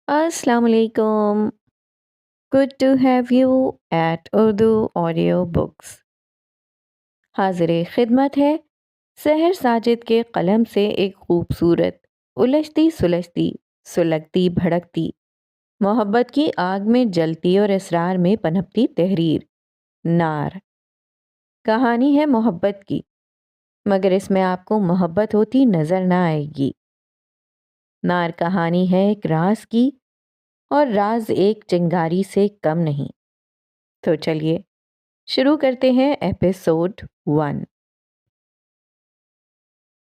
السلام علیکم. Good to have you at Urdu audio books. حاضر خدمت ہے سحر ساجد کے قلم سے ایک خوبصورت الجھتی سلجھتی سلگتی بھڑکتی محبت کی آگ میں جلتی اور اسرار میں پنپتی تحریر نار. کہانی ہے محبت کی، مگر اس میں آپ کو محبت ہوتی نظر نہ آئے گی. نار کہانی ہے ایک راز کی، اور راز ایک چنگاری سے کم نہیں. تو چلیے شروع کرتے ہیں ایپیسوڈ 1.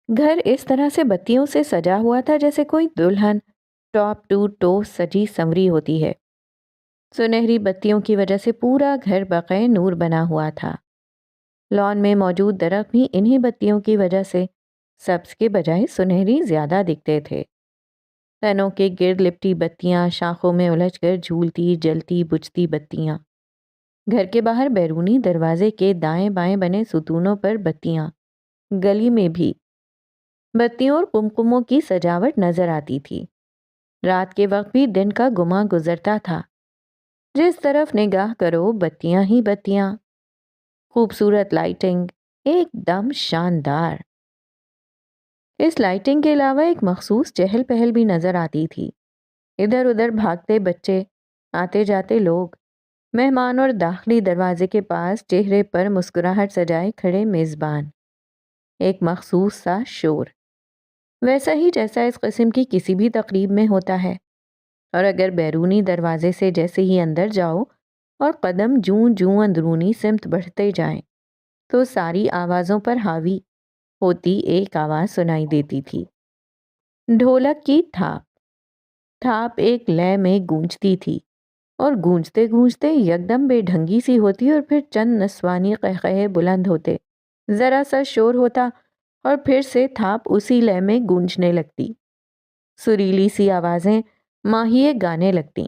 گھر اس طرح سے بتیوں سے سجا ہوا تھا جیسے کوئی دلہن ٹاپ ٹو ٹو سجی سنوری ہوتی ہے. سنہری بتیوں کی وجہ سے پورا گھر بقع نور بنا ہوا تھا. لان میں موجود درخت بھی انہی بتیوں کی وجہ سے سبز کے بجائے سنہری زیادہ دکھتے تھے. تنوں کے گرد لپٹی بتیاں، شاخوں میں الجھ کر جھولتی جلتی بجھتی بتیاں. گھر کے باہر بیرونی دروازے کے دائیں بائیں بنے ستونوں پر بتیاں. گلی میں بھی بتیوں اور قمقموں کی سجاوٹ نظر آتی تھی. رات کے وقت بھی دن کا گما گزرتا تھا. جس طرف نگاہ کرو بتیاں ہی بتیاں. خوبصورت لائٹنگ، ایک دم شاندار. اس لائٹنگ کے علاوہ ایک مخصوص چہل پہل بھی نظر آتی تھی. ادھر ادھر بھاگتے بچے، آتے جاتے لوگ، مہمان اور داخلی دروازے کے پاس چہرے پر مسکراہٹ سجائے کھڑے میزبان. ایک مخصوص سا شور، ویسا ہی جیسا اس قسم کی کسی بھی تقریب میں ہوتا ہے. اور اگر بیرونی دروازے سے جیسے ہی اندر جاؤ اور قدم جوں جوں اندرونی سمت بڑھتے جائیں تو ساری آوازوں پر حاوی ہوتی ایک آواز سنائی دیتی تھی. ڈھولک کی تھاپ. تھاپ ایک لے میں گونجتی تھی اور گونجتے گونجتے یکدم بے ڈھنگی سی ہوتی اور پھر چند نسوانی قہقہے بلند ہوتے. ذرا سا شور ہوتا اور پھر سے تھاپ اسی لے میں گونجنے لگتی. سریلی سی آوازیں ماہیے گانے لگتی.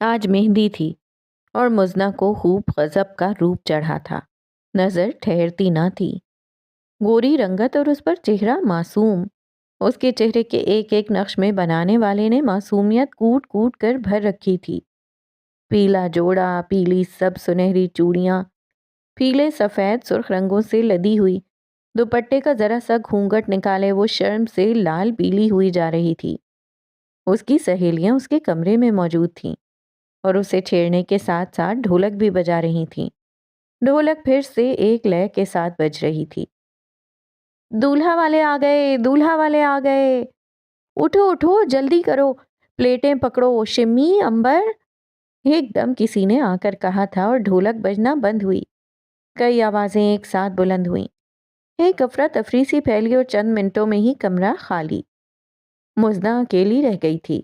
آج مہندی تھی اور مزنہ کو خوب غضب کا روپ چڑھا تھا. نظر ٹھہرتی نہ تھی. گوری رنگت اور اس پر چہرہ معصوم. اس کے چہرے کے ایک ایک نقش میں بنانے والے نے معصومیت کوٹ کوٹ کر بھر رکھی تھی. پیلا جوڑا، پیلی سب سنہری چوڑیاں، پیلے سفید سرخ رنگوں سے لدی ہوئی. دوپٹے کا ذرا سا گھونگھٹ نکالے وہ شرم سے لال پیلی ہوئی جا رہی تھی. اس کی سہیلیاں اس کے کمرے میں موجود تھیں اور اسے چھیڑنے کے ساتھ ساتھ ڈھولک بھی بجا رہی تھیں. ڈھولک پھر سے ایک لے کے ساتھ بج رہی تھی. دولہا والے آ گئے، دولہا والے آ گئے، اٹھو اٹھو جلدی کرو، پلیٹیں پکڑو، شمی امبر. ایک دم کسی نے آ کر کہا تھا اور ڈھولک بجنا بند ہوئی. کئی آوازیں ایک ساتھ بلند ہوئیں. ایک افراتفری سی پھیلی اور چند منٹوں میں ہی کمرہ خالی. مزنہ اکیلی رہ گئی تھی.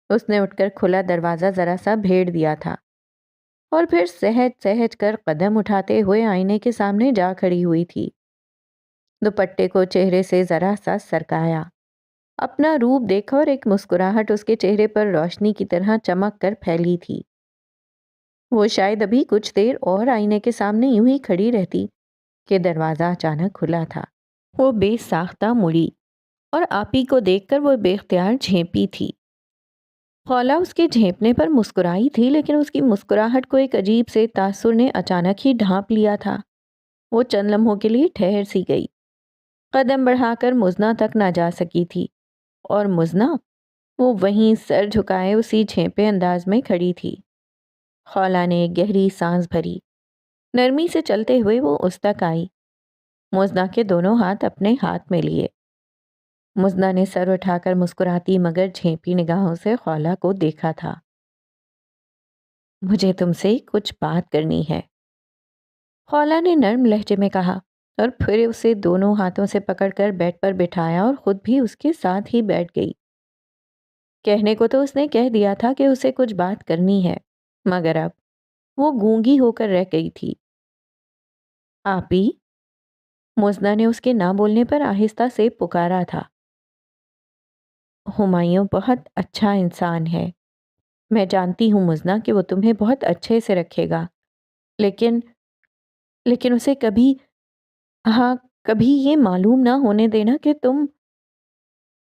اس نے اٹھ کر کھلا دروازہ ذرا سا بھیڑ دیا تھا اور پھر سہج سہج کر قدم اٹھاتے ہوئے آئینے کے سامنے جا کھڑی ہوئی تھی. دوپٹے کو چہرے سے ذرا سا سرکایا، اپنا روپ دیکھا اور ایک مسکراہٹ اس کے چہرے پر روشنی کی طرح چمک کر پھیلی تھی. وہ شاید ابھی کچھ دیر اور آئینے کے سامنے یوں ہی کھڑی رہتی کہ دروازہ اچانک کھلا تھا. وہ بے ساختہ مڑی اور آپی کو دیکھ کر وہ بے اختیار جھینپی تھی. خولہ اس کے جھینپنے پر مسکرائی تھی لیکن اس کی مسکراہٹ کو ایک عجیب سے تاثر نے اچانک ہی ڈھانپ لیا تھا. وہ چند لمحوں کے لیے ٹھہر سی گئی. قدم بڑھا کر مزنہ تک نہ جا سکی تھی اور مزنہ وہ وہیں سر جھکائے اسی جھینپے انداز میں کھڑی تھی. خولہ نے ایک گہری سانس بھری. نرمی سے چلتے ہوئے وہ اس تک آئی. مزنہ کے دونوں ہاتھ اپنے ہاتھ میں لیے. مزنہ نے سر اٹھا کر مسکراتی مگر جھینپی نگاہوں سے خولہ کو دیکھا تھا. مجھے تم سے کچھ بات کرنی ہے، خولہ نے نرم لہجے میں کہا اور پھر اسے دونوں ہاتھوں سے پکڑ کر بیڈ پر بٹھایا اور خود بھی اس کے ساتھ ہی بیٹھ گئی. کہنے کو تو اس نے کہہ دیا تھا کہ اسے کچھ بات کرنی ہے، مگر اب وہ گونگی ہو کر رہ گئی تھی. آپی، مزنہ نے اس کے نہ بولنے پر آہستہ سے پکارا تھا. ہمایوں بہت اچھا انسان ہے. میں جانتی ہوں مزنہ کہ وہ تمہیں بہت اچھے سے رکھے گا، لیکن اسے کبھی یہ معلوم نہ ہونے دینا کہ تم.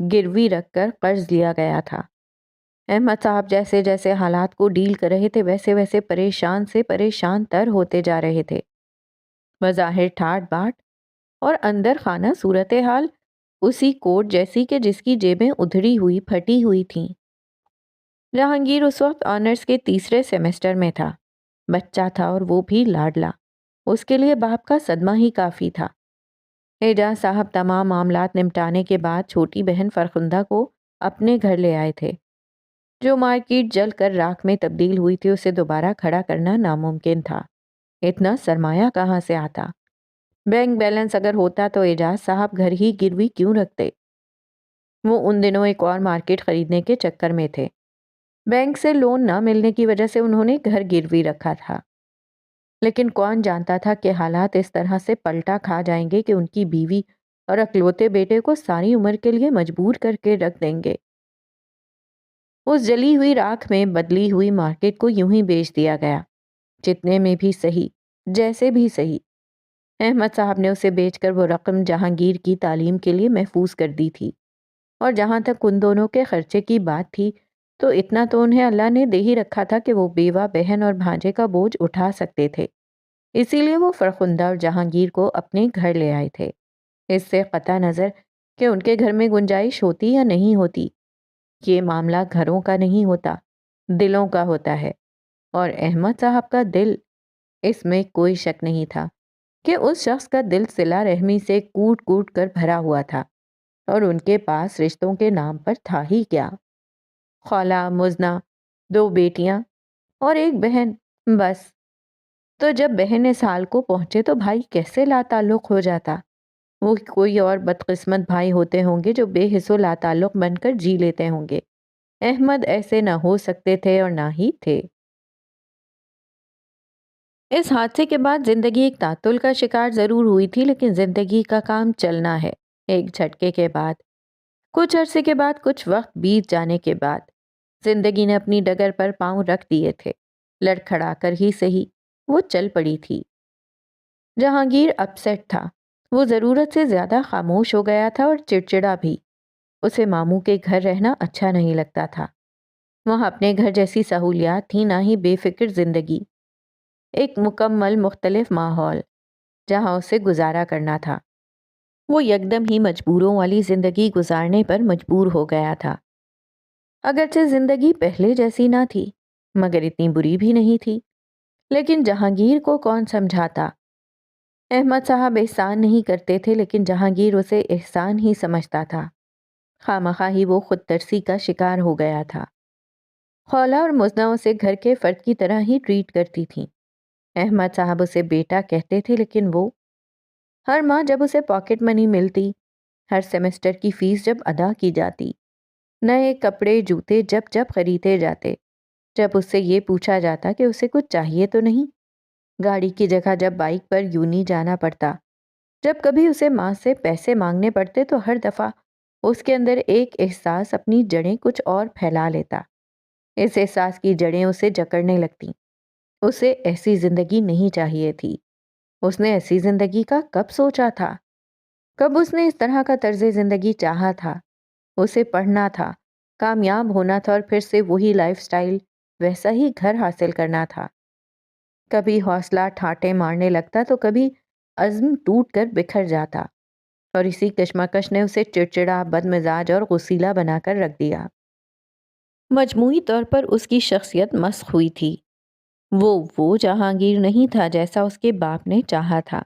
گروی رکھ کر قرض لیا گیا تھا۔ احمد صاحب جیسے جیسے حالات کو ڈیل کر رہے تھے ویسے ویسے پریشان سے پریشان تر ہوتے جا رہے تھے۔ بظاہر ٹھاٹ باٹ اور اندر خانہ صورتحال اسی کوٹ جیسی کہ جس کی جیبیں ادھڑی ہوئی پھٹی ہوئی تھیں۔ جہانگیر اس وقت آنرز کے تیسرے سیمسٹر میں تھا، بچہ تھا اور وہ بھی لاڈلا۔ اس کے لیے باپ کا صدمہ ہی کافی تھا۔ اعجاز صاحب تمام معاملات نمٹانے کے بعد چھوٹی بہن فرخندہ کو اپنے گھر لے آئے تھے۔ جو مارکیٹ جل کر راکھ میں تبدیل ہوئی تھی اسے دوبارہ کھڑا کرنا ناممکن تھا۔ اتنا سرمایہ کہاں سے آتا؟ بینک بیلنس اگر ہوتا تو اعجاز صاحب گھر ہی گروی کیوں رکھتے؟ وہ ان دنوں ایک اور مارکیٹ خریدنے کے چکر میں تھے۔ بینک سے لون نہ ملنے کی وجہ سے انہوں نے گھر گروی رکھا تھا، لیکن کون جانتا تھا کہ حالات اس طرح سے پلٹا کھا جائیں گے کہ ان کی بیوی اور اکلوتے بیٹے کو ساری عمر کے لیے مجبور کر کے رکھ دیں گے۔ اس جلی ہوئی راکھ میں بدلی ہوئی مارکیٹ کو یوں ہی بیچ دیا گیا، جتنے میں بھی صحیح، جیسے بھی صحیح۔ احمد صاحب نے اسے بیچ کر وہ رقم جہانگیر کی تعلیم کے لیے محفوظ کر دی تھی، اور جہاں تک ان دونوں کے خرچے کی بات تھی تو اتنا تو انہیں اللہ نے دے ہی رکھا تھا کہ وہ بیوہ بہن اور بھانجے کا بوجھ اٹھا سکتے تھے۔ اسی لیے وہ فرخندہ اور جہانگیر کو اپنے گھر لے آئے تھے، اس سے قطع نظر کہ ان کے گھر میں گنجائش ہوتی یا نہیں ہوتی۔ یہ معاملہ گھروں کا نہیں ہوتا، دلوں کا ہوتا ہے، اور احمد صاحب کا دل، اس میں کوئی شک نہیں تھا کہ اس شخص کا دل صلہ رحمی سے کوٹ کوٹ کر بھرا ہوا تھا، اور ان کے پاس رشتوں کے نام پر تھا ہی کیا؟ خالہ، مزنہ، 2 بیٹیاں اور ایک بہن، بس۔ تو جب بہن اس حال کو پہنچے تو بھائی کیسے لا تعلق ہو جاتا؟ وہ کوئی اور بدقسمت بھائی ہوتے ہوں گے جو بے حس و لا تعلق بن کر جی لیتے ہوں گے۔ احمد ایسے نہ ہو سکتے تھے اور نہ ہی تھے۔ اس حادثے کے بعد زندگی ایک تعطل کا شکار ضرور ہوئی تھی، لیکن زندگی کا کام چلنا ہے۔ ایک جھٹکے کے بعد، کچھ عرصے کے بعد، کچھ وقت بیت جانے کے بعد، زندگی نے اپنی ڈگر پر پاؤں رکھ دیے تھے۔ لڑکھڑا کر ہی صحیح، وہ چل پڑی تھی۔ جہانگیر اپسیٹ تھا، وہ ضرورت سے زیادہ خاموش ہو گیا تھا اور چڑچڑا بھی۔ اسے ماموں کے گھر رہنا اچھا نہیں لگتا تھا۔ وہاں اپنے گھر جیسی سہولیات تھی، نہ ہی بے فکر زندگی، ایک مکمل مختلف ماحول جہاں اسے گزارا کرنا تھا۔ وہ یکدم ہی مجبوروں والی زندگی گزارنے پر مجبور ہو گیا تھا۔ اگرچہ زندگی پہلے جیسی نہ تھی، مگر اتنی بری بھی نہیں تھی۔ لیکن جہانگیر کو کون سمجھاتا؟ احمد صاحب احسان نہیں کرتے تھے، لیکن جہانگیر اسے احسان ہی سمجھتا تھا۔ خواہ ہی وہ خود ترسی کا شکار ہو گیا تھا۔ خولہ اور مزنہ اسے گھر کے فرد کی طرح ہی ٹریٹ کرتی تھیں۔ احمد صاحب اسے بیٹا کہتے تھے، لیکن وہ ہر ماہ جب اسے پاکٹ منی ملتی، ہر سیمسٹر کی فیس جب ادا کی جاتی، نئے کپڑے جوتے جب جب خریدے جاتے، جب اس سے یہ پوچھا جاتا کہ اسے کچھ چاہیے تو نہیں، گاڑی کی جگہ جب بائک پر یونی جانا پڑتا، جب کبھی اسے ماں سے پیسے مانگنے پڑتے، تو ہر دفعہ اس کے اندر ایک احساس اپنی جڑیں کچھ اور پھیلا لیتا۔ اس احساس کی جڑیں اسے جکڑنے لگتیں۔ اسے ایسی زندگی نہیں چاہیے تھی۔ اس نے ایسی زندگی کا کب سوچا تھا؟ کب اس نے اس طرح کا طرز زندگی چاہا تھا؟ اسے پڑھنا تھا، کامیاب ہونا تھا، اور پھر سے وہی لائف سٹائل، ویسا ہی گھر حاصل کرنا تھا۔ کبھی حوصلہ ٹھاٹے مارنے لگتا تو کبھی عزم ٹوٹ کر بکھر جاتا، اور اسی کشمکش نے اسے چڑچڑا، بد مزاج اور غصیلا بنا کر رکھ دیا۔ مجموعی طور پر اس کی شخصیت مسخ ہوئی تھی۔ وہ جہانگیر نہیں تھا جیسا اس کے باپ نے چاہا تھا،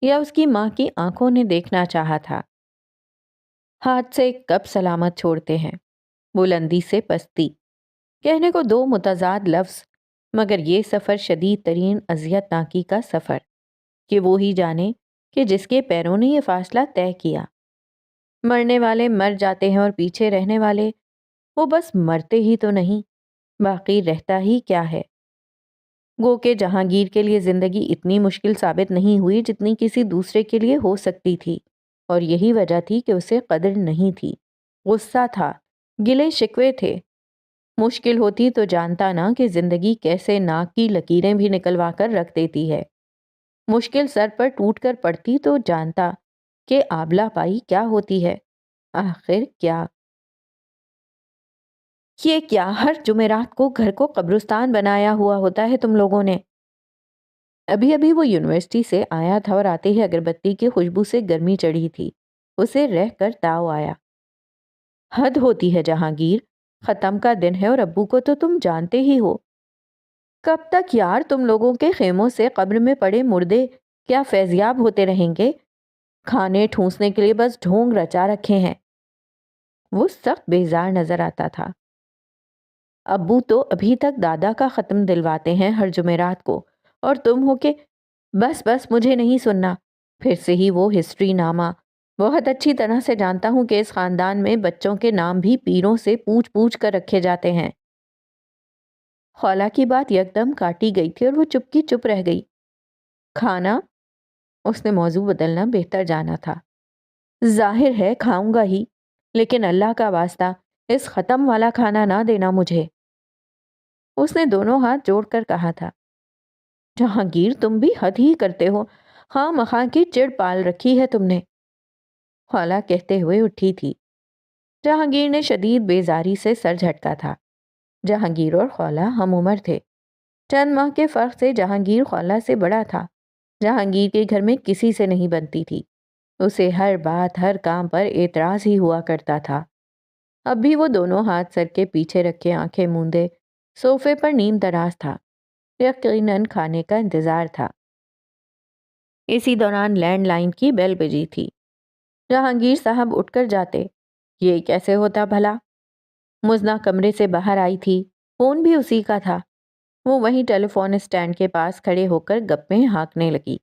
یا اس کی ماں کی آنکھوں نے دیکھنا چاہا تھا۔ ہاتھ سے کب سلامت چھوڑتے ہیں، بلندی سے پستی، کہنے کو 2 متضاد لفظ، مگر یہ سفر شدید ترین اذیت ناکی کا سفر، کہ وہ ہی جانے کہ جس کے پیروں نے یہ فاصلہ طے کیا۔ مرنے والے مر جاتے ہیں، اور پیچھے رہنے والے، وہ بس مرتے ہی تو نہیں، باقی رہتا ہی کیا ہے۔ گو کہ جہانگیر کے لیے زندگی اتنی مشکل ثابت نہیں ہوئی جتنی کسی دوسرے کے لیے ہو سکتی تھی، اور یہی وجہ تھی کہ اسے قدر نہیں تھی، غصہ تھا، گلے شکوے تھے۔ مشکل ہوتی تو جانتا نا کہ زندگی کیسے ناک کی لکیریں بھی نکلوا کر رکھ دیتی ہے۔ مشکل سر پر ٹوٹ کر پڑتی تو جانتا کہ آبلہ پائی کیا ہوتی ہے۔ آخر کیا یہ کیا ہر جمعرات کو گھر کو قبرستان بنایا ہوا ہوتا ہے تم لوگوں نے؟ ابھی ابھی وہ یونیورسٹی سے آیا تھا اور آتے ہی اگربتی کی خوشبو سے گرمی چڑھی تھی. اسے رہ کر تاؤ آیا. حد ہوتی ہے جہانگیر، ختم کا دن ہے اور ابو کو تو تم جانتے ہی ہو. کب تک یار تم لوگوں کے خیموں سے قبر میں پڑے مردے کیا فیضیاب ہوتے رہیں گے؟ کھانے ٹھونسنے کے لیے بس ڈھونگ رچا رکھے ہیں. وہ سخت بیزار نظر آتا تھا. ابو تو ابھی تک دادا کا ختم دلواتے ہیں ہر جمعرات کو، اور تم ہو کہ بس بس مجھے نہیں سننا. پھر سے ہی وہ ہسٹری نامہ. بہت اچھی طرح سے جانتا ہوں کہ اس خاندان میں بچوں کے نام بھی پیروں سے پوچھ پوچھ کر رکھے جاتے ہیں. خالہ کی بات یکدم کاٹی گئی تھی اور وہ چپ کی چپ رہ گئی. کھانا؟ اس نے موضوع بدلنا بہتر جانا تھا. ظاہر ہے کھاؤں گا ہی، لیکن اللہ کا واسطہ اس ختم والا کھانا نہ دینا مجھے. اس نے دونوں ہاتھ جوڑ کر کہا تھا. جہانگیر تم بھی حد ہی کرتے ہو، خواہ مخواہ کی چڑ پال رکھی ہے تم نے. خالہ کہتے ہوئے اٹھی تھی. جہانگیر نے شدید بیزاری سے سر جھٹکا تھا. جہانگیر اور خالہ ہم عمر تھے. چند ماہ کے فرق سے جہانگیر خالہ سے بڑا تھا. جہانگیر کے گھر میں کسی سے نہیں بنتی تھی. اسے ہر بات ہر کام پر اعتراض ہی ہوا کرتا تھا. اب بھی وہ دونوں ہاتھ سر کے پیچھے رکھے آنکھیں موندے صوفے پر نیم دراز تھا. یقیناً کھانے کا انتظار تھا. اسی دوران لینڈ لائن کی بیل بجی تھی. جہانگیر صاحب اٹھ کر جاتے. یہ کیسے ہوتا بھلا؟ مزنہ کمرے سے باہر آئی تھی. فون بھی اسی کا تھا. وہ وہیں ٹیلی فون اسٹینڈ کے پاس کھڑے ہو کر گپیں ہانکنے لگی.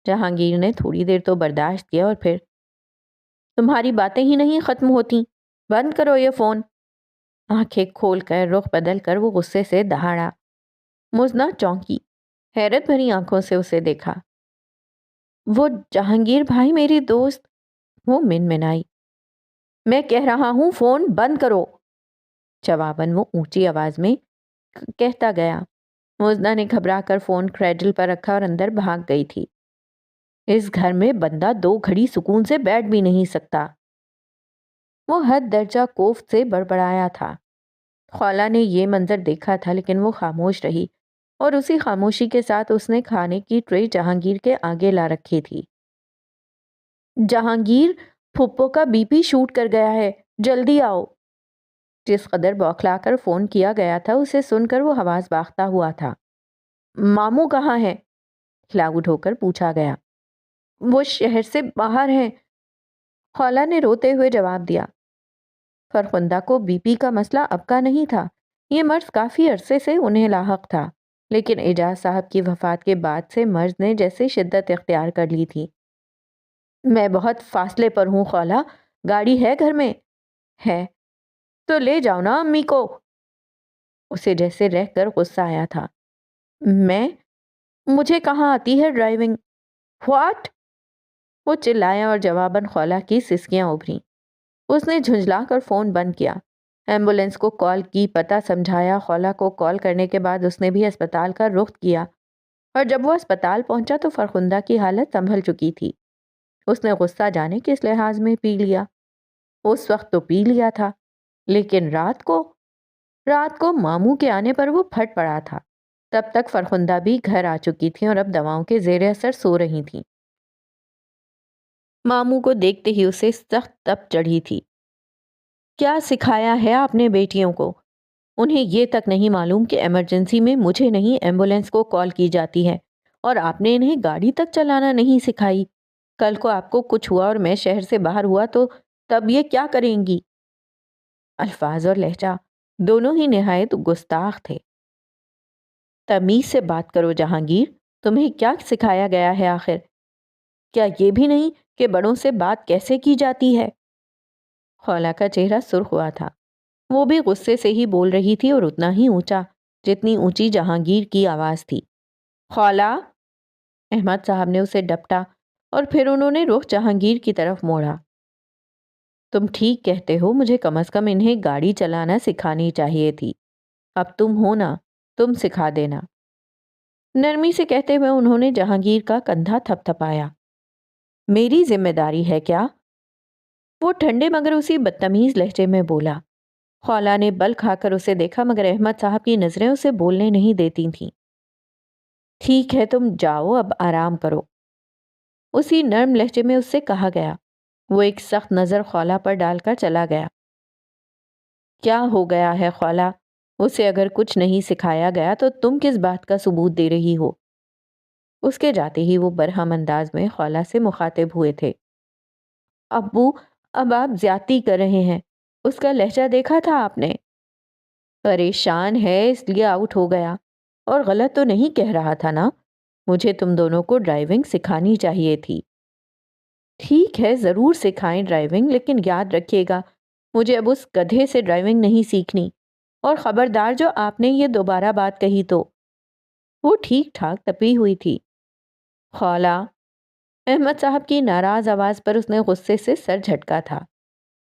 جہانگیر نے تھوڑی دیر تو برداشت کیا اور پھر تمہاری باتیں ہی نہیں ختم ہوتی، بند کرو یہ فون. آنکھیں کھول کر رخ بدل کر وہ غصے سے دہاڑا. مزنہ چونکی، حیرت بھری آنکھوں سے اسے دیکھا. وہ جہانگیر بھائی میری دوست. وہ منمنائی. میں کہہ رہا ہوں فون بند کرو. جواباً وہ اونچی آواز میں کہتا گیا. مزنہ نے گھبرا کر فون کریڈل پر رکھا اور اندر بھاگ گئی تھی. اس گھر میں بندہ 2 گھڑی سکون سے بیٹھ بھی نہیں سکتا. وہ حد درجہ کوفت سے بڑبڑایا تھا. خالہ نے یہ منظر دیکھا تھا لیکن وہ خاموش رہی اور اسی خاموشی کے ساتھ اس نے کھانے کی ٹرے جہانگیر کے آگے لا رکھی تھی. جہانگیر پھپھو کا بی پی شوٹ کر گیا ہے، جلدی آؤ. جس قدر بوکھلا کر فون کیا گیا تھا اسے سن کر وہ حواس باختہ ہوا تھا. ماموں کہاں ہے؟ لاؤڈ ہو کر پوچھا گیا. وہ شہر سے باہر ہیں، خالہ نے روتے ہوئے جواب دیا. فرخندہ کو بی پی کا مسئلہ اب کا نہیں تھا. یہ مرض کافی عرصے سے انہیں لاحق تھا، لیکن اعجاز صاحب کی وفات کے بعد سے مرض نے جیسے شدت اختیار کر لی تھی. میں بہت فاصلے پر ہوں خالہ، گاڑی ہے گھر میں؟ ہے تو لے جاؤ نا امی کو. اسے جیسے رہ کر غصہ آیا تھا. میں؟ مجھے کہاں آتی ہے ڈرائیونگ؟ واٹ؟ وہ چلایا اور جواباً خالہ کی سسکیاں ابھریں. اس نے جھنجلا کر فون بند کیا. ایمبولینس کو کال کی، پتہ سمجھایا. خالہ کو کال کرنے کے بعد اس نے بھی اسپتال کا رخ کیا اور جب وہ اسپتال پہنچا تو فرخندہ کی حالت سنبھل چکی تھی. اس نے غصہ جانے کس لحاظ میں پی لیا. اس وقت تو پی لیا تھا، لیکن رات کو ماموں کے آنے پر وہ پھٹ پڑا تھا. تب تک فرخندہ بھی گھر آ چکی تھی اور اب دواؤں کے زیر اثر سو رہی تھیں. ماموں کو دیکھتے ہی اسے سخت تپ چڑھی تھی. کیا سکھایا ہے آپ نے بیٹیوں کو؟ انہیں یہ تک نہیں معلوم کہ ایمرجنسی میں مجھے نہیں ایمبولینس کو کال کی جاتی ہے، اور آپ نے انہیں گاڑی تک چلانا نہیں سکھائی. کل کو آپ کو کچھ ہوا اور میں شہر سے باہر ہوا تو تب یہ کیا کریں گی؟ الفاظ اور لہجہ دونوں ہی نہایت گستاخ تھے. تمیز سے بات کرو جہانگیر، تمہیں کیا سکھایا گیا ہے آخر؟ کیا یہ بھی نہیں کہ بڑوں سے بات کیسے کی جاتی ہے؟ خالہ کا چہرہ سرخ ہوا تھا. وہ بھی غصے سے ہی بول رہی تھی اور اتنا ہی اونچا جتنی اونچی جہانگیر کی آواز تھی. خالہ! احمد صاحب نے اسے ڈپٹا اور پھر انہوں نے رخ جہانگیر کی طرف موڑا. تم ٹھیک کہتے ہو، مجھے کم از کم انہیں گاڑی چلانا سکھانی چاہیے تھی. اب تم ہو نا، تم سکھا دینا. نرمی سے کہتے ہوئے انہوں نے جہانگیر کا کندھا تھپ تھپایا. میری ذمہ داری ہے کیا؟ وہ ٹھنڈے مگر اسی بدتمیز لہجے میں بولا. خولہ نے بل کھا کر اسے دیکھا مگر احمد صاحب کی نظریں اسے بولنے نہیں دیتی تھیں۔ ٹھیک ہے تم جاؤ اب آرام کرو، اسی نرم لہجے میں اس سے کہا گیا۔ وہ ایک سخت نظر خولہ پر ڈال کر چلا گیا۔ کیا ہو گیا ہے خولہ؟ اسے اگر کچھ نہیں سکھایا گیا تو تم کس بات کا ثبوت دے رہی ہو؟ اس کے جاتے ہی وہ برہم انداز میں خولہ سے مخاطب ہوئے تھے۔ ابو، اب آپ زیادتی کر رہے ہیں، اس کا لہجہ دیکھا تھا آپ نے؟ پریشان ہے اس لیے آؤٹ ہو گیا، اور غلط تو نہیں کہہ رہا تھا نا؟ مجھے تم دونوں کو ڈرائیونگ سکھانی چاہیے تھی۔ ٹھیک ہے ضرور سکھائیں ڈرائیونگ، لیکن یاد رکھیے گا مجھے اب اس گدھے سے ڈرائیونگ نہیں سیکھنی، اور خبردار جو آپ نے یہ دوبارہ بات کہی تو۔ وہ ٹھیک ٹھاک تپی ہوئی تھی۔ خولہ، احمد صاحب کی ناراض آواز پر اس نے غصے سے سر جھٹکا تھا۔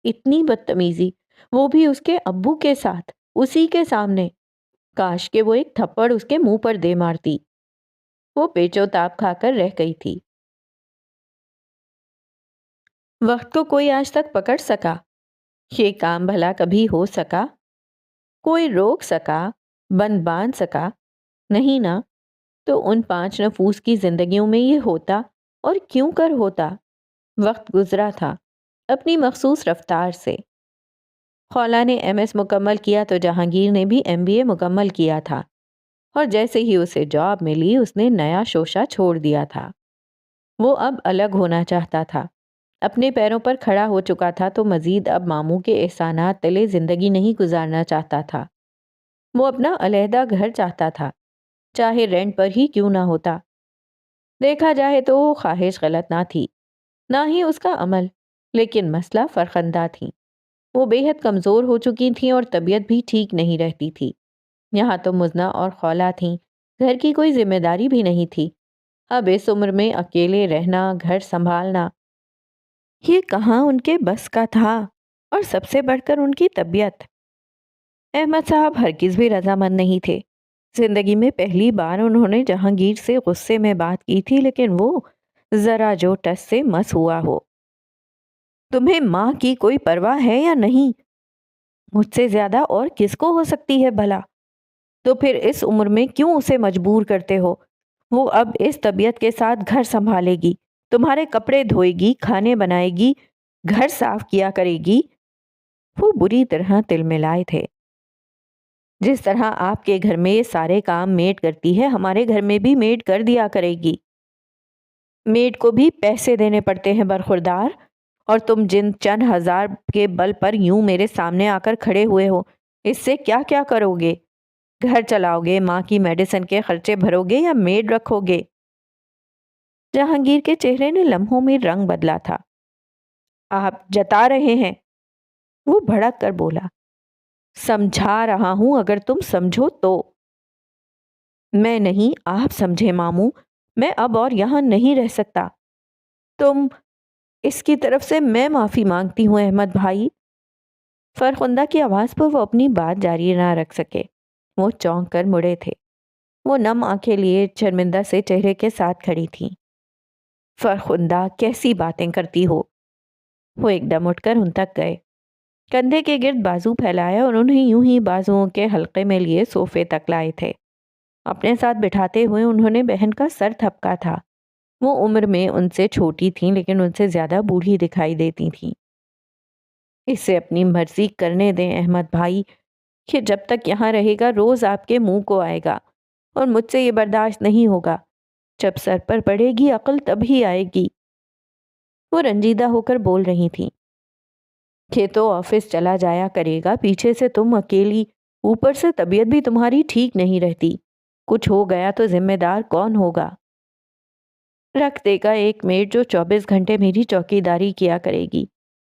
اتنی بدتمیزی، وہ بھی اس کے ابو کے ساتھ، اسی کے سامنے! کاش کہ وہ ایک تھپڑ اس کے منہ پر دے مارتی۔ وہ پیچو تاب کھا کر رہ گئی تھی۔ وقت کو کوئی آج تک پکڑ سکا؟ یہ کام بھلا کبھی ہو سکا؟ کوئی روک سکا؟ بند باندھ سکا؟ نہیں نا؟ تو ان 5 نفوس کی زندگیوں میں یہ ہوتا، اور کیوں کر ہوتا؟ وقت گزرا تھا اپنی مخصوص رفتار سے۔ خولہ نے MS مکمل کیا تو جہانگیر نے بھی MBA مکمل کیا تھا، اور جیسے ہی اسے جاب ملی اس نے نیا شوشہ چھوڑ دیا تھا۔ وہ اب الگ ہونا چاہتا تھا، اپنے پیروں پر کھڑا ہو چکا تھا تو مزید اب ماموں کے احسانات تلے زندگی نہیں گزارنا چاہتا تھا۔ وہ اپنا علیحدہ گھر چاہتا تھا، چاہے رینٹ پر ہی کیوں نہ ہوتا۔ دیکھا جائے تو وہ خواہش غلط نہ تھی، نہ ہی اس کا عمل، لیکن مسئلہ فرخندہ تھی۔ وہ بے حد کمزور ہو چکی تھیں اور طبیعت بھی ٹھیک نہیں رہتی تھی۔ یہاں تو مزنہ اور خولہ تھیں، گھر کی کوئی ذمہ داری بھی نہیں تھی۔ اب اس عمر میں اکیلے رہنا، گھر سنبھالنا، یہ کہاں ان کے بس کا تھا، اور سب سے بڑھ کر ان کی طبیعت۔ احمد صاحب ہرگز بھی رضامند نہیں تھے۔ زندگی میں پہلی بار انہوں نے جہانگیر سے غصے میں بات کی تھی، لیکن وہ ذرا جو ٹس سے مس ہوا ہو۔ تمہیں ماں کی کوئی پرواہ ہے یا نہیں؟ مجھ سے زیادہ اور کس کو ہو سکتی ہے بھلا؟ تو پھر اس عمر میں کیوں اسے مجبور کرتے ہو؟ وہ اب اس طبیعت کے ساتھ گھر سنبھالے گی، تمہارے کپڑے دھوئے گی، کھانے بنائے گی، گھر صاف کیا کرے گی۔ وہ بری طرح تلملائے تھے۔ جس طرح آپ کے گھر میں یہ سارے کام میڈ کرتی ہے، ہمارے گھر میں بھی میڈ کر دیا کرے گی۔ میڈ کو بھی پیسے دینے پڑتے ہیں برخوردار، اور تم جن چند ہزار کے بل پر یوں میرے سامنے آ کر کھڑے ہوئے ہو، اس سے کیا کیا کرو گے؟ گھر چلاؤ گے، ماں کی میڈیسن کے خرچے بھرو گے، یا میڈ رکھو گے؟ جہانگیر کے چہرے نے لمحوں میں رنگ بدلا تھا۔ آپ جتا رہے ہیں؟ وہ بھڑک کر بولا۔ سمجھا رہا ہوں، اگر تم سمجھو تو۔ میں نہیں، آپ سمجھے ماموں، میں اب اور یہاں نہیں رہ سکتا۔ تم، اس کی طرف سے میں معافی مانگتی ہوں احمد بھائی۔ فرخندہ کی آواز پر وہ اپنی بات جاری نہ رکھ سکے۔ وہ چونک کر مڑے تھے۔ وہ نم آنکھیں لیے شرمندہ سے چہرے کے ساتھ کھڑی تھیں۔ فرخندہ، کیسی باتیں کرتی ہو؟ وہ ایک دم اٹھ کر ان تک گئے، کندھے کے گرد بازو پھیلایا اور انہیں یوں ہی بازوؤں کے حلقے میں لیے صوفے تک لائے تھے۔ اپنے ساتھ بٹھاتے ہوئے انہوں نے بہن کا سر تھپکا تھا۔ وہ عمر میں ان سے چھوٹی تھیں، لیکن ان سے زیادہ بوڑھی دکھائی دیتی تھیں۔ اسے اپنی مرضی کرنے دیں احمد بھائی، کہ جب تک یہاں رہے گا روز آپ کے منہ کو آئے گا، اور مجھ سے یہ برداشت نہیں ہوگا۔ جب سر پر پڑے گی عقل تب ہی آئے گی۔ وہ رنجیدہ ہو کر بول رہی تھیں کہ تو آفس چلا جایا کرے گا، پیچھے سے تم اکیلی، اوپر سے طبیعت بھی تمہاری ٹھیک نہیں رہتی، کچھ ہو گیا تو ذمہ دار کون ہوگا؟ رکھ دے گا ایک میڈ جو 24 گھنٹے میری چوکی داری کیا کرے گی۔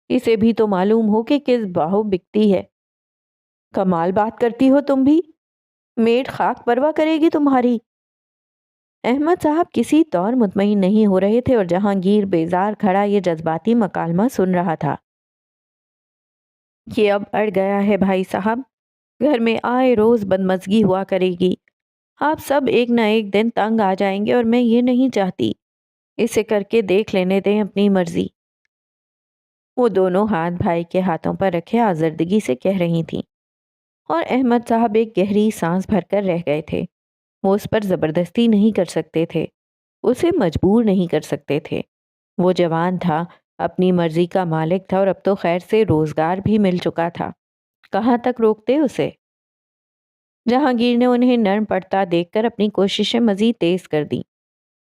اسے بھی تو معلوم ہو کہ کس باہو بکتی ہے۔ کمال بات کرتی ہو تم بھی، میڈ خاک پروا کرے گی تمہاری۔ احمد صاحب کسی طور مطمئن نہیں ہو رہے تھے، اور جہانگیر بیزار کھڑا یہ جذباتی مکالمہ سن رہا تھا۔ یہ اب اڑ گیا ہے بھائی صاحب، گھر میں آئے روز بدمزگی ہوا کرے گی، آپ سب ایک نہ ایک دن تنگ آ جائیں گے، اور میں یہ نہیں چاہتی۔ اسے کر کے دیکھ لینے دیں اپنی مرضی۔ وہ دونوں ہاتھ بھائی کے ہاتھوں پر رکھے آزردگی سے کہہ رہی تھیں، اور احمد صاحب ایک گہری سانس بھر کر رہ گئے تھے۔ وہ اس پر زبردستی نہیں کر سکتے تھے، اسے مجبور نہیں کر سکتے تھے۔ وہ جوان تھا، اپنی مرضی کا مالک تھا، اور اب تو خیر سے روزگار بھی مل چکا تھا، کہاں تک روکتے اسے؟ جہانگیر نے انہیں نرم پڑتا دیکھ کر اپنی کوششیں مزید تیز کر دیں۔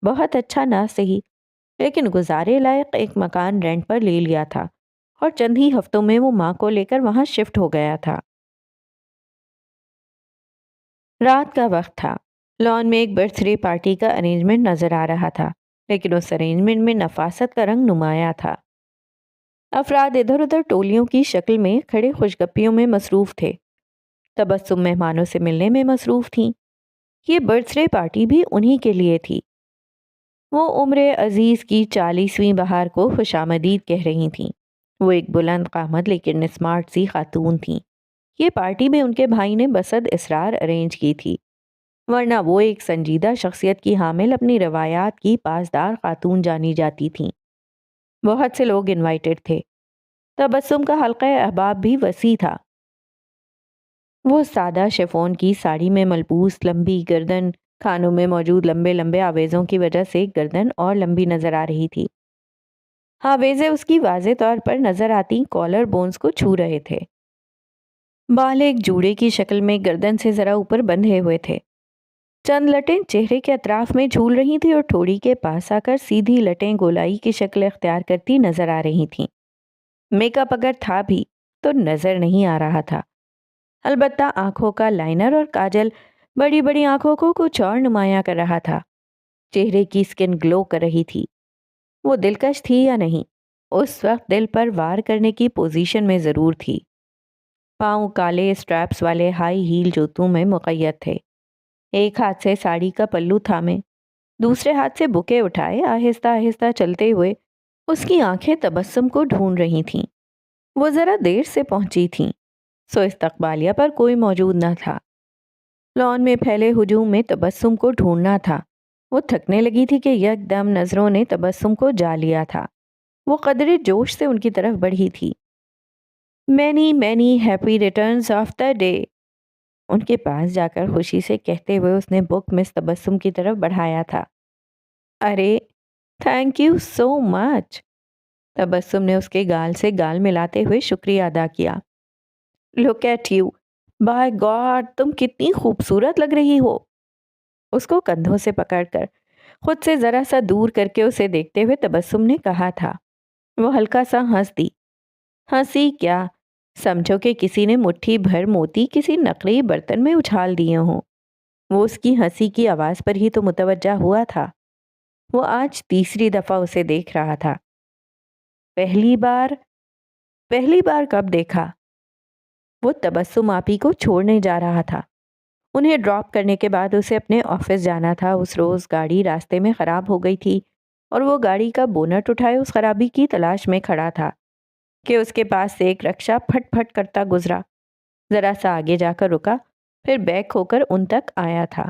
بہت اچھا نہ صحیح، لیکن گزارے لائق ایک مکان رینٹ پر لے لیا تھا، اور چند ہی ہفتوں میں وہ ماں کو لے کر وہاں شفٹ ہو گیا تھا۔ رات کا وقت تھا، لان میں ایک برتھ ڈے پارٹی کا ارینجمنٹ نظر آ رہا تھا، لیکن اس ارینجمنٹ میں نفاست کا رنگ نمایاں تھا۔ افراد ادھر ادھر ٹولیوں کی شکل میں کھڑے خوشگپیوں میں مصروف تھے، تبسم مہمانوں سے ملنے میں مصروف تھیں۔ یہ برتھ ڈے پارٹی بھی انہی کے لیے تھی۔ وہ عمر عزیز کی 40ویں بہار کو خوش آمدید کہہ رہی تھیں۔ وہ ایک بلند قامت لیکن اسمارٹ سی خاتون تھیں۔ یہ پارٹی بھی ان کے بھائی نے بسد اصرار ارینج کی تھی، ورنہ وہ ایک سنجیدہ شخصیت کی حامل اپنی روایات کی پاسدار خاتون جانی جاتی تھیں۔ بہت سے لوگ انوائٹڈ تھے۔ تبسم کا حلقہ احباب بھی وسیع تھا۔ وہ سادہ شفون کی ساڑی میں ملبوس، لمبی گردن، کھانوں میں موجود لمبے لمبے آویزوں کی وجہ سے گردن اور لمبی نظر آ رہی تھی۔ آویزے اس کی واضح طور پر نظر آتی کالر بونز کو چھو رہے تھے۔ بال ایک جوڑے کی شکل میں گردن سے ذرا اوپر بندھے ہوئے تھے۔ چند لٹیں چہرے کے اطراف میں جھول رہی تھی، اور ٹھوڑی کے پاس آ کر سیدھی لٹیں گولائی کی شکل اختیار کرتی نظر آ رہی تھیں۔ میک اپ اگر تھا بھی تو نظر نہیں آ رہا تھا، البتہ آنکھوں کا لائنر اور کاجل بڑی بڑی آنکھوں کو کچھ اور نمایاں کر رہا تھا۔ چہرے کی سکن گلو کر رہی تھی۔ وہ دلکش تھی یا نہیں، اس وقت دل پر وار کرنے کی پوزیشن میں ضرور تھی۔ پاؤں کالے اسٹریپس والے ہائی ہیل جوتوں میں مقید تھے۔ ایک ہاتھ سے ساڑی کا پلو تھامے، دوسرے ہاتھ سے بکے اٹھائے آہستہ آہستہ چلتے ہوئے اس کی آنکھیں تبسم کو ڈھونڈ رہی تھیں۔ وہ ذرا دیر سے پہنچی تھیں، سو استقبالیہ پر کوئی موجود نہ تھا۔ لان میں پھیلے ہجوم میں تبسم کو ڈھونڈنا تھا۔ وہ تھکنے لگی تھی کہ یک دم نظروں نے تبسم کو جا لیا تھا۔ وہ قدرے جوش سے ان کی طرف بڑھی تھی۔ Many many happy returns of the day, ان کے پاس جا کر خوشی سے کہتے ہوئے اس نے بک مس تبسم کی طرف بڑھایا تھا۔ ارے تھینک یو سو مچ، تبسم نے اس کے گال سے گال ملاتے ہوئے شکریہ ادا کیا۔ Look at you, by God تم کتنی خوبصورت لگ رہی ہو۔ اس کو کندھوں سے پکڑ کر خود سے ذرا سا دور کر کے اسے دیکھتے ہوئے تبسم نے کہا تھا۔ وہ ہلکا سا ہنس دی۔ ہنسی کیا، سمجھو کہ کسی نے مٹھی بھر موتی کسی نقلی برتن میں اچھال دیے ہوں۔ وہ اس کی ہنسی کی آواز پر ہی تو متوجہ ہوا تھا۔ وہ آج تیسری دفعہ اسے دیکھ رہا تھا۔ پہلی بار کب دیکھا؟ وہ تبسم آپی کو چھوڑنے جا رہا تھا۔ انہیں ڈراپ کرنے کے بعد اسے اپنے آفس جانا تھا۔ اس روز گاڑی راستے میں خراب ہو گئی تھی، اور وہ گاڑی کا بونٹ اٹھائے اس خرابی کی تلاش میں کھڑا تھا کہ اس کے پاس سے ایک رکشہ پھٹ پھٹ کرتا گزرا، ذرا سا آگے جا کر رکا، پھر بیک ہو کر ان تک آیا تھا۔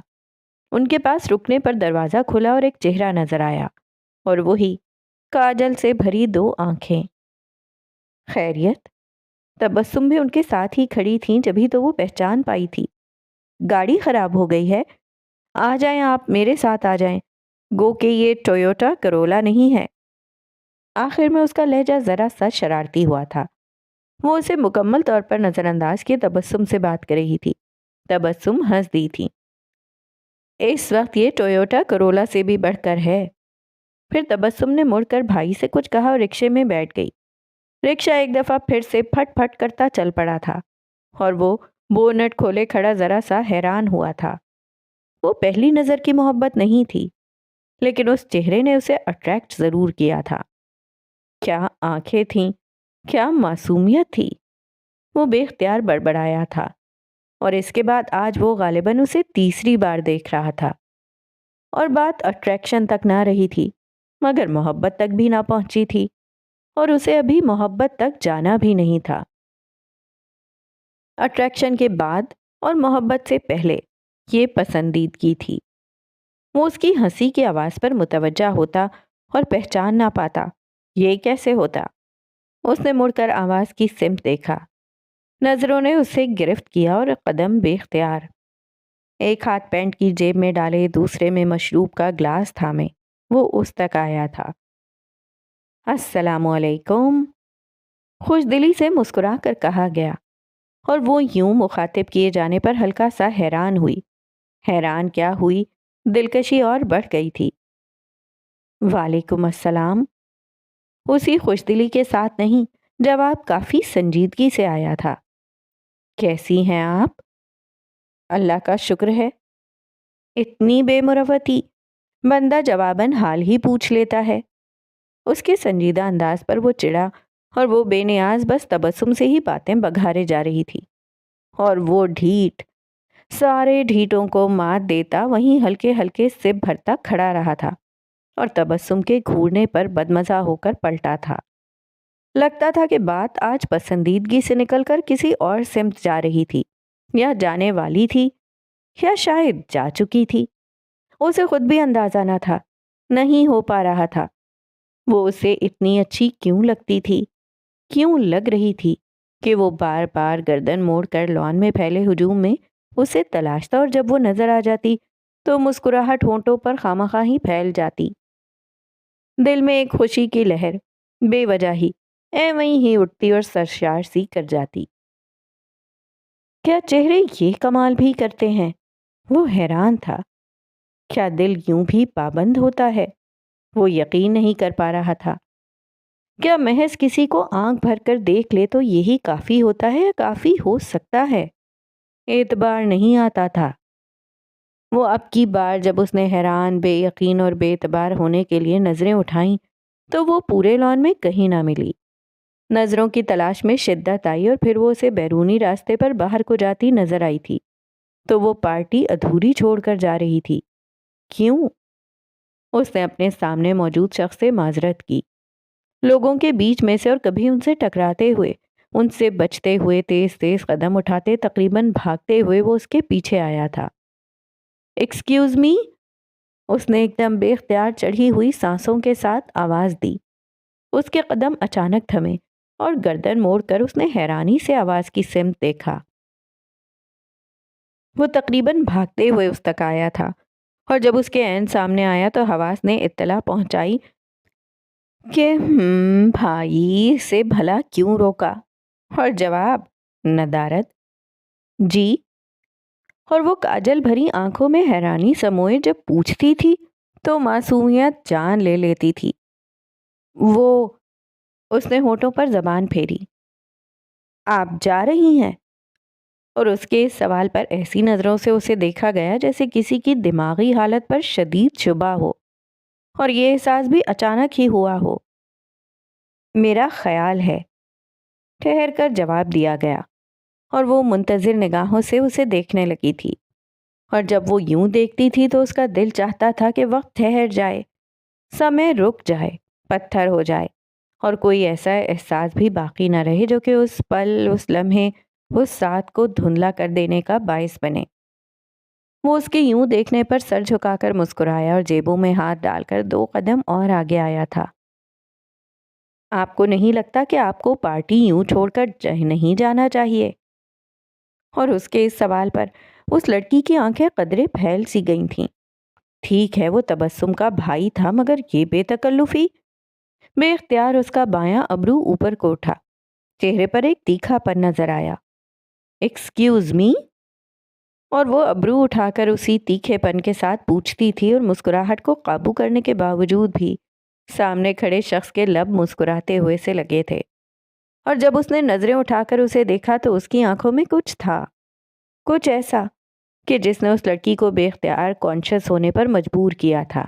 ان کے پاس رکنے پر دروازہ کھلا اور ایک چہرہ نظر آیا، اور وہی کاجل سے بھری دو آنکھیں۔ خیریت؟ تبسم بھی ان کے ساتھ ہی کھڑی تھیں، جبھی تو وہ پہچان پائی تھی۔ گاڑی خراب ہو گئی ہے؟ آ جائیں، آپ میرے ساتھ آ جائیں، گو کہ یہ ٹویوٹا کرولا نہیں ہے۔ آخر میں اس کا لہجہ ذرا سا شرارتی ہوا تھا۔ وہ اسے مکمل طور پر نظر انداز کیے تبسم سے بات کر رہی تھی۔ تبسم ہنس دی تھی۔ اس وقت یہ ٹویوٹا کرولا سے بھی بڑھ کر ہے۔ پھر تبسم نے مڑ کر بھائی سے کچھ کہا اور رکشے میں بیٹھ گئی۔ رکشہ ایک دفعہ پھر سے پھٹ پھٹ کرتا چل پڑا تھا، اور وہ بونٹ کھولے کھڑا ذرا سا حیران ہوا تھا۔ وہ پہلی نظر کی محبت نہیں تھی، لیکن اس چہرے نے اسے اٹریکٹ ضرور کیا تھا۔ کیا آنکھیں تھیں، کیا معصومیت تھی۔ وہ بے اختیار بڑبڑایا تھا، اور اس کے بعد آج وہ غالباً اسے تیسری بار دیکھ رہا تھا، اور بات اٹریکشن تک نہ رہی تھی، مگر محبت تک بھی نہ پہنچی تھی، اور اسے ابھی محبت تک جانا بھی نہیں تھا۔ اٹریکشن کے بعد اور محبت سے پہلے یہ پسندیدگی تھی۔ وہ اس کی ہنسی کی آواز پر متوجہ ہوتا اور پہچان نہ پاتا۔ یہ کیسے ہوتا؟ اس نے مڑ کر آواز کی سمت دیکھا۔ نظروں نے اسے گرفت کیا اور قدم بے اختیار، ایک ہاتھ پینٹ کی جیب میں ڈالے، دوسرے میں مشروب کا گلاس تھامے وہ اس تک آیا تھا۔ السلام علیکم، خوش دلی سے مسکرا کر کہا گیا، اور وہ یوں مخاطب کیے جانے پر ہلکا سا حیران ہوئی۔ حیران کیا ہوئی، دلکشی اور بڑھ گئی تھی۔ وعلیکم السلام، اسی خوش دلی کے ساتھ نہیں، جواب کافی سنجیدگی سے آیا تھا۔ کیسی ہیں آپ؟ اللہ کا شکر ہے۔ اتنی بے مروتی، بندہ جواباً حال ہی پوچھ لیتا ہے۔ اس کے سنجیدہ انداز پر وہ چڑھا، اور وہ بے نیاز بس تبسم سے ہی باتیں بگھارے جا رہی تھی۔ اور وہ ڈھیٹ سارے ڈھیٹوں کو مات دیتا وہیں ہلکے ہلکے سب بھرتا کھڑا رہا تھا، اور تبسم کے گھورنے پر بدمزہ ہو کر پلٹا تھا۔ لگتا تھا کہ بات آج پسندیدگی سے نکل کر کسی اور سمت جا رہی تھی، یا جانے والی تھی، یا شاید جا چکی تھی۔ اسے خود بھی اندازہ نہ تھا، نہیں ہو پا رہا تھا۔ وہ اسے اتنی اچھی کیوں لگتی تھی، کیوں لگ رہی تھی کہ وہ بار بار گردن موڑ کر لان میں پھیلے ہجوم میں اسے تلاشتا، اور جب وہ نظر آ جاتی تو مسکراہٹ ہونٹوں پر خامخواہ ہی پھیل جاتی۔ دل میں ایک خوشی کی لہر بے وجہ ہی ایویں ہی اٹھتی اور سرشار سی کر جاتی۔ کیا چہرے یہ کمال بھی کرتے ہیں؟ وہ حیران تھا۔ کیا دل یوں بھی پابند ہوتا ہے؟ وہ یقین نہیں کر پا رہا تھا۔ کیا محض کسی کو آنکھ بھر کر دیکھ لے تو یہی کافی ہوتا ہے، یا کافی ہو سکتا ہے؟ اعتبار نہیں آتا تھا۔ وہ اب کی بار جب اس نے حیران، بے یقین اور بے اعتبار ہونے کے لیے نظریں اٹھائیں تو وہ پورے لان میں کہیں نہ ملی۔ نظروں کی تلاش میں شدت آئی، اور پھر وہ اسے بیرونی راستے پر باہر کو جاتی نظر آئی تھی، تو وہ پارٹی ادھوری چھوڑ کر جا رہی تھی۔ کیوں؟ اس نے اپنے سامنے موجود شخص سے معذرت کی، لوگوں کے بیچ میں سے، اور کبھی ان سے ٹکراتے ہوئے، ان سے بچتے ہوئے، تیز تیز قدم اٹھاتے، تقریباً بھاگتے ہوئے وہ اس کے پیچھے آیا تھا۔ ایکسکیوز می، اس نے ایک دم بے اختیار چڑھی ہوئی سانسوں کے ساتھ آواز دی۔ اس کے قدم اچانک تھمے، اور گردن موڑ کر اس نے حیرانی سے آواز کی سمت دیکھا۔ وہ تقریباً بھاگتے ہوئے اس تک آیا تھا، اور جب اس کے عین سامنے آیا تو حواس نے اطلاع پہنچائی کہ بھائی سے بھلا کیوں روکا، اور جواب ندارت جی۔ اور وہ کاجل بھری آنکھوں میں حیرانی سموئے جب پوچھتی تھی تو معصومیت جان لے لیتی تھی۔ وہ، اس نے ہونٹوں پر زبان پھیری، آپ جا رہی ہیں؟ اور اس کے اس سوال پر ایسی نظروں سے اسے دیکھا گیا جیسے کسی کی دماغی حالت پر شدید شبہ ہو، اور یہ احساس بھی اچانک ہی ہوا ہو۔ میرا خیال ہے، ٹھہر کر جواب دیا گیا، اور وہ منتظر نگاہوں سے اسے دیکھنے لگی تھی۔ اور جب وہ یوں دیکھتی تھی تو اس کا دل چاہتا تھا کہ وقت ٹھہر جائے، سمے رک جائے، پتھر ہو جائے، اور کوئی ایسا احساس بھی باقی نہ رہے جو کہ اس پل، اس لمحے، اس ساتھ کو دھندلا کر دینے کا باعث بنے۔ وہ اس کے یوں دیکھنے پر سر جھکا کر مسکرایا، اور جیبوں میں ہاتھ ڈال کر 2 قدم اور آگے آیا تھا۔ آپ کو نہیں لگتا کہ آپ کو پارٹی یوں چھوڑ کر نہیں جانا چاہیے؟ اور اس کے اس سوال پر اس لڑکی کی آنکھیں قدرے پھیل سی گئی تھیں۔ ٹھیک ہے وہ تبسم کا بھائی تھا، مگر یہ بے تکلفی! بے اختیار اس کا بایاں ابرو اوپر کو اٹھا، چہرے پر ایک تیکھا پن نظر آیا۔ Excuse me? اور وہ ابرو اٹھا کر اسی تیکھے پن کے ساتھ پوچھتی تھی، اور مسکراہٹ کو قابو کرنے کے باوجود بھی سامنے کھڑے شخص کے لب مسکراتے ہوئے سے لگے تھے۔ اور جب اس نے نظریں اٹھا کر اسے دیکھا تو اس کی آنکھوں میں کچھ تھا، کچھ ایسا کہ جس نے اس لڑکی کو بے اختیار کانشیس ہونے پر مجبور کیا تھا۔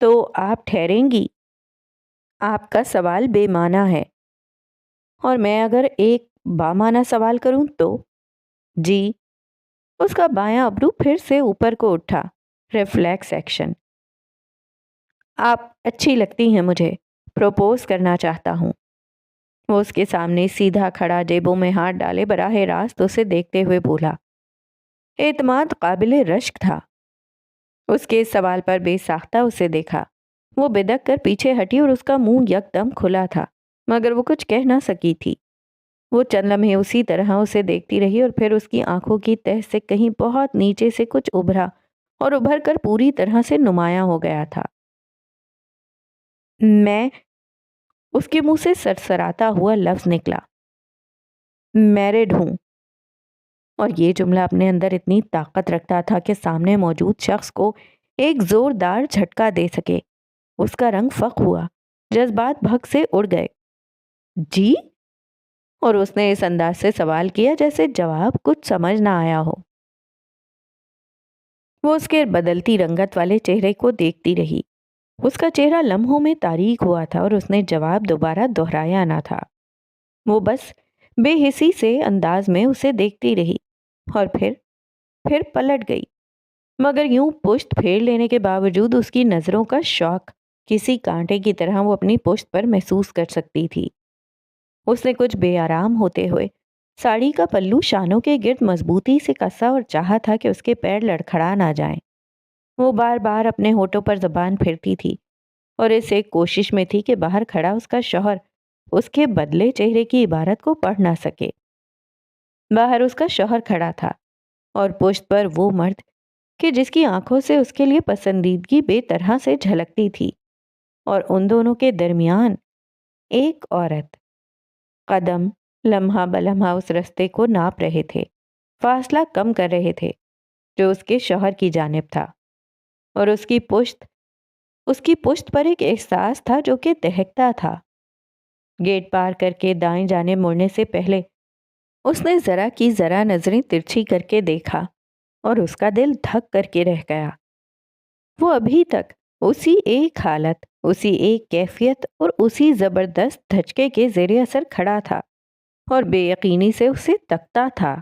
تو آپ ٹھہریں گی؟ آپ کا سوال بے معنی ہے، اور میں اگر ایک بامعنی سوال کروں تو؟ جی۔ اس کا بایاں ابرو پھر سے اوپر کو اٹھا، ریفلیکس ایکشن۔ آپ اچھی لگتی ہیں مجھے، پروپوز کرنا چاہتا ہوں۔ وہ اس کے سامنے سیدھا کھڑا، جیبوں میں ہاتھ ڈالے، براہ راست اسے دیکھتے ہوئے بولا۔ اعتماد قابل رشک تھا۔ اس کے سوال پر بے ساختہ اسے دیکھا۔ وہ بدک کر پیچھے ہٹی، اور اس کا منہ یک دم کھلا تھا، مگر وہ کچھ کہہ نہ سکی تھی۔ وہ چند لمحے اسی طرح اسے دیکھتی رہی اور پھر اس کی آنکھوں کی تہ سے کہیں بہت نیچے سے کچھ ابھرا اور ابھر کر پوری طرح سے نمایاں ہو گیا تھا۔ میں، اس کے منہ سے سرسراتا ہوا لفظ نکلا۔ میرڈ ہوں۔ اور یہ جملہ اپنے اندر اتنی طاقت رکھتا تھا کہ سامنے موجود شخص کو ایک زوردار جھٹکا دے سکے۔ اس کا رنگ فق ہوا، جذبات بھگ سے اڑ گئے۔ جی؟ اور اس نے اس انداز سے سوال کیا جیسے جواب کچھ سمجھ نہ آیا ہو۔ وہ اس کے بدلتی رنگت والے چہرے کو دیکھتی رہی۔ اس کا چہرہ لمحوں میں تاریک ہوا تھا اور اس نے جواب دوبارہ دہرایا نہ تھا۔ وہ بس بے حسی سے انداز میں اسے دیکھتی رہی اور پھر پلٹ گئی، مگر یوں پشت پھیر لینے کے باوجود اس کی نظروں کا شوق کسی کانٹے کی طرح وہ اپنی پشت پر محسوس کر سکتی تھی۔ اس نے کچھ بے آرام ہوتے ہوئے ساڑی کا پلو شانوں کے گرد مضبوطی سے کسا اور چاہا تھا کہ اس کے پیر لڑکھڑا نہ جائیں۔ وہ بار بار اپنے ہونٹوں پر زبان پھرتی تھی اور اس ایک کوشش میں تھی کہ باہر کھڑا اس کا شوہر اس کے بدلے چہرے کی عبارت کو پڑھ نہ سکے۔ باہر اس کا شوہر کھڑا تھا اور پشت پر وہ مرد کہ جس کی آنکھوں سے اس کے لیے پسندیدگی بے طرح سے جھلکتی تھی، اور ان دونوں کے درمیان ایک عورت۔ قدم لمحہ بلمحہ اس رستے کو ناپ رہے تھے، فاصلہ کم کر رہے تھے جو اس کے شوہر کی جانب تھا، اور اس کی پشت پر ایک احساس تھا جو کہ دہکتا تھا۔ گیٹ پار کر کے دائیں جانب مڑنے سے پہلے اس نے ذرا کی ذرا نظریں ترچھی کر کے دیکھا اور اس کا دل دھک کر کے رہ گیا۔ وہ ابھی تک اسی ایک حالت، اسی ایک کیفیت اور اسی زبردست دھچکے کے زیر اثر کھڑا تھا اور بے یقینی سے اسے تکتا تھا۔